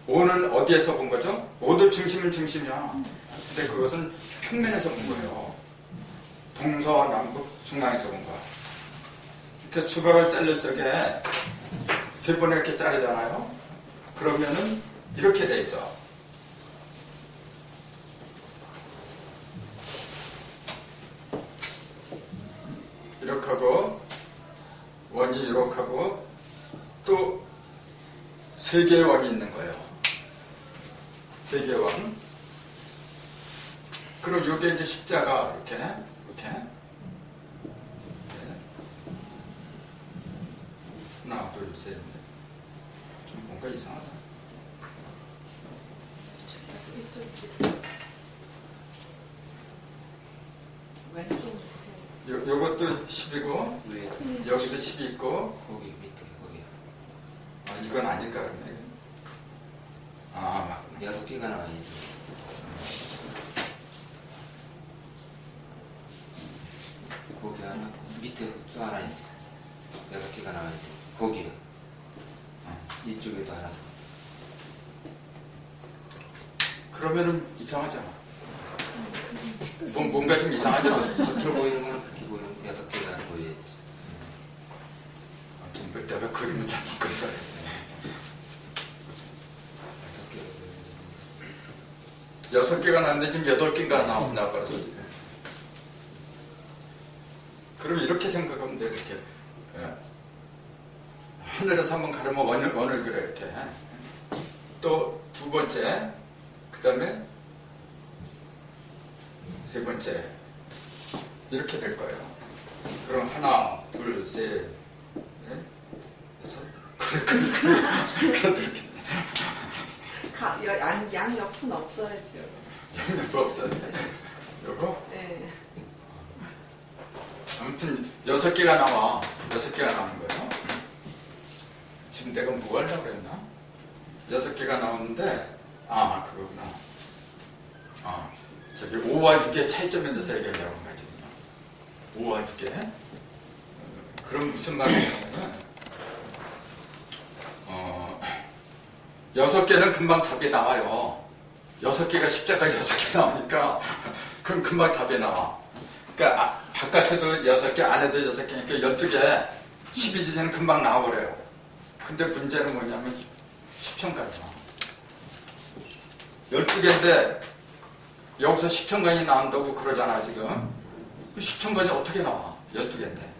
5는 어디에서 본 거죠? 5도 중심은 중심이야. 근데 그것은 평면에서 본 거예요. 동서남북 중앙에서 본 거야. 이렇게 수박을 자를 적에 3번에 이렇게 자르잖아요. 그러면은 이렇게 돼 있어. 이렇게 하고 원이 이렇게 하고 또 3개의 원이 있는 거예요. 3개의 원. 그럼 이게 이제 십자가 이렇게 하나 둘 셋 넷. 좀 뭔가 이상하다. 요것도 10이고 여기도 10이 있고 거기 밑에 거기요. 아 이건 아닐까 그러면 아 맞구나. 6개가 나와야지. 거기 하나 밑에 또 하나 있지. 6개가 나와야지. 거기요. 이쪽에도 하나 더. 그러면은 이상하잖아. 뭔가 좀 이상하죠? 겉으로 보이는 거는 그렇게 보이는 6개가 보여야지. 아무튼 내가 그림을 잘못 그렸어야지. 6개가 나왔는데 지금 8개가 나와버렸어 지금. 그럼 이렇게 생각하면 돼. 이렇게 하늘에서 한번 가려면 원을 그려 이렇게. 또 2번째, 그 다음에 3번째 이렇게 될 거예요. 그럼 하나, 둘, 셋, 넷, 다섯. 그렇게. 양 옆은 없어야죠. 양옆 없어요. 요거? 네. 아무튼 6개가 나와. 6개가 나오는 거예요. 지금 내가 뭐 하려고 그랬나? 6개가 나오는데 그거구나. 저기 5와 6의 차이점에 대해서 얘기하려고 한 거지. 5와 6의. 그럼 무슨 말이냐면 6개는 금방 답이 나와요. 6개가 십자가 6개 나오니까 그럼 금방 답이 나와. 그러니까 바깥에도 6개, 안에도 6개니까 12개, 12지제는 금방 나와버려요. 근데 문제는 뭐냐면 10천까지 나와. 12개인데 여기서 10천간이 나온다고 그러잖아 지금. 그 10천간이 어떻게 나와? 12개인데.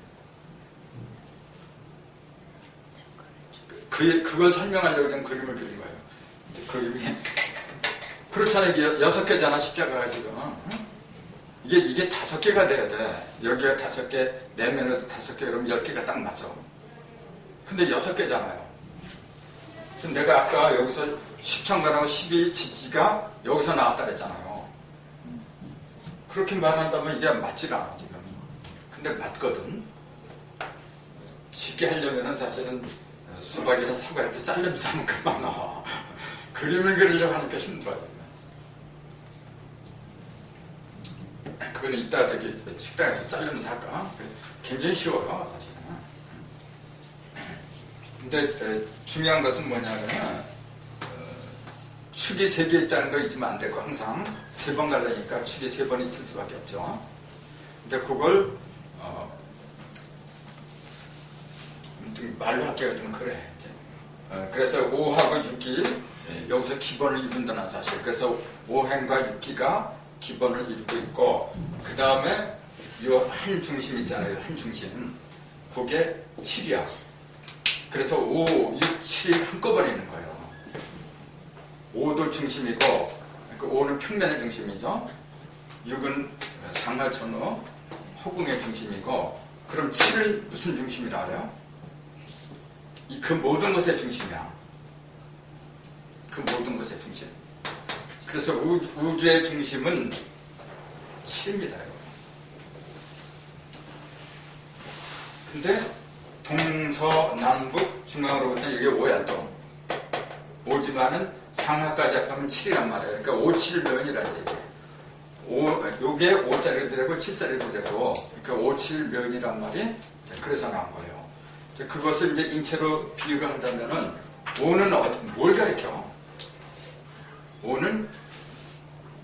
그걸 설명하려고 좀 그림을 그린 거예요. 그림이 그렇잖아요. 이게 6개잖아 십자가가 지금. 이게 5개가 돼야 돼. 여기가 5개, 내면에도 5개, 그러면 10개가 딱 맞아. 근데 6개잖아요. 그래서 내가 아까 여기서 10천간하고 12지지가 여기서 나왔다 그랬잖아요. 그렇게 말한다면 이게 맞질 않아 지금. 근데 맞거든. 쉽게 하려면은 사실은 수박이나 사과 이렇게 잘라면서 하면 금방 나와. 그림을 그리려고 하니까 힘들어 지금. 그거는 이따 저기 식당에서 자르면서 할까? 굉장히 쉬워요 사실은. 근데 중요한 것은 뭐냐면 축이 3개 있다는 거 잊으면 안 되고 항상 3번 가려니까 축이 3번 있을 수밖에 없죠. 근데 그걸 아무튼 말로 하기가 좀 그래. 그래서 5하고 6이 여기서 기본을 이룬다는 사실. 그래서 5행과 6기가 기본을 이루고 있고, 그 다음에 이 한 중심 있잖아요. 한 중심. 그게 7이야. 그래서 5, 6, 7이 한꺼번에 있는 거예요. 5도 중심이고, 그 5는 평면의 중심이죠. 6은 상하천후, 허공의 중심이고, 그럼 7은 무슨 중심이라 알아요? 그 모든 것의 중심이야. 그 모든 것의 중심. 그래서 우주의 중심은 7입니다. 근데 동서남북 중앙으로부터 이게 5야 또. 5지만은 상하까지 합하면 7이란 말이에요. 그러니까 5, 7면이라는 얘기예요. 요게 5짜리도 되고 7짜리도 되고, 그러니까 5, 7면이란 말이 그래서 나온 거예요. 그것을 이제 인체로 비유를 한다면은 5는 뭘 가리켜? 5는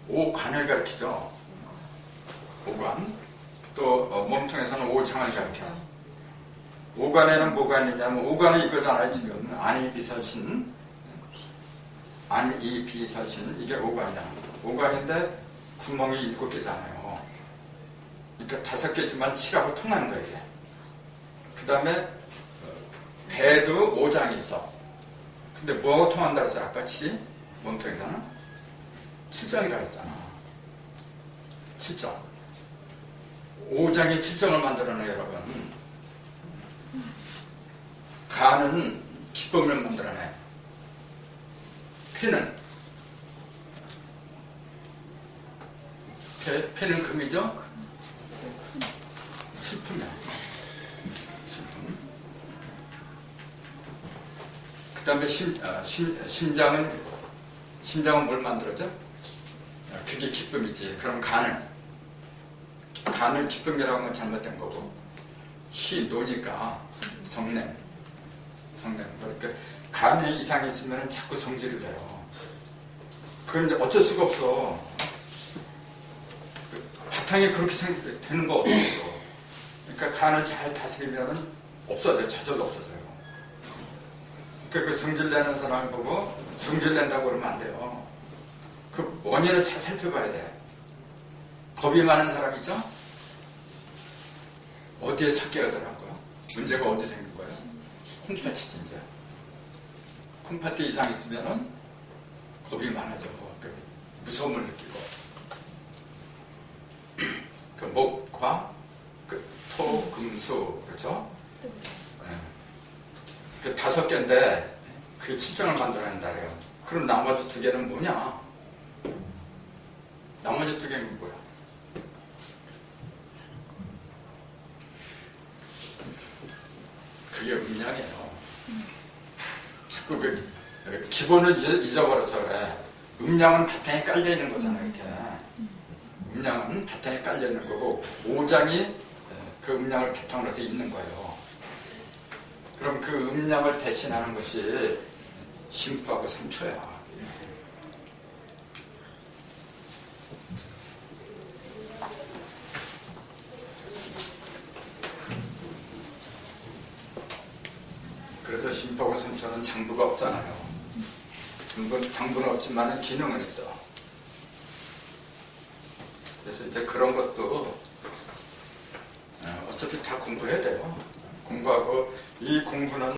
5관을 가리키죠. 5관. 또 몸통에서는 5장을 가리켜. 5관에는 뭐가 있느냐면 5관은 이거잖아요. 지금 안이비설신, 안이비설신, 이게 5관이야. 5관인데 구멍이 7개잖아요. 그러니까 5개지만 7하고 통하는 거예요. 이게. 그 다음에 배도 5장이 있어. 근데 뭐하고 통한다 그래서 아까 7이? 몸통에서는 7장이라고 했잖아. 7장. 5장이 7장을 만들어내요, 여러분. 간은 기쁨을 만들어내. 폐는 금이죠? 슬픔이야. 슬픔. 그 다음에 심장은 뭘 만들어져? 그게 기쁨이지. 그럼 간을 기쁨이라고 하면 잘못된 거고, 노니까 성냄. 그러니까 간에 이상이 있으면 자꾸 성질을 내요. 그건 이제 어쩔 수가 없어. 바탕에 그렇게 되는 거 어떡해요. 그러니까 간을 잘 다스리면은 없어져요. 저절로 없어져요. 그러니까 그 성질 내는 사람을 보고 성질 낸다고 그러면 안 돼요. 그 원인을 잘 살펴봐야 돼. 겁이 많은 사람 있죠? 어디에 삭개가 들어간거야? 문제가 어디 생긴 거예요? 콩팥이 진짜. 콩팥에 이상 있으면은 겁이 많아져. 그 무서움을 느끼고. 그 목과 그 토, 금, 수, 그렇죠? 네. 그 5개인데 그 7장을 만들어낸다래요. 그럼 나머지 2개는 뭐냐? 나머지 2개는 뭐야? 그게 음양이에요. 자꾸 그 기본을 잊어버려서 그래. 음양은 바탕에 깔려 있는 거잖아요. 이렇게. 음양은 바탕에 깔려 있는 거고 5장이 그 음양을 바탕으로 해서 있는 거예요. 그럼 그 음양을 대신하는 것이 심포하고 3초야. 그래서 심포하고 3초는 장부가 없잖아요. 장부는 없지만 기능은 있어. 그래서 이제 그런 것도 어차피 다 공부해야 돼요. 공부하고 이 공부는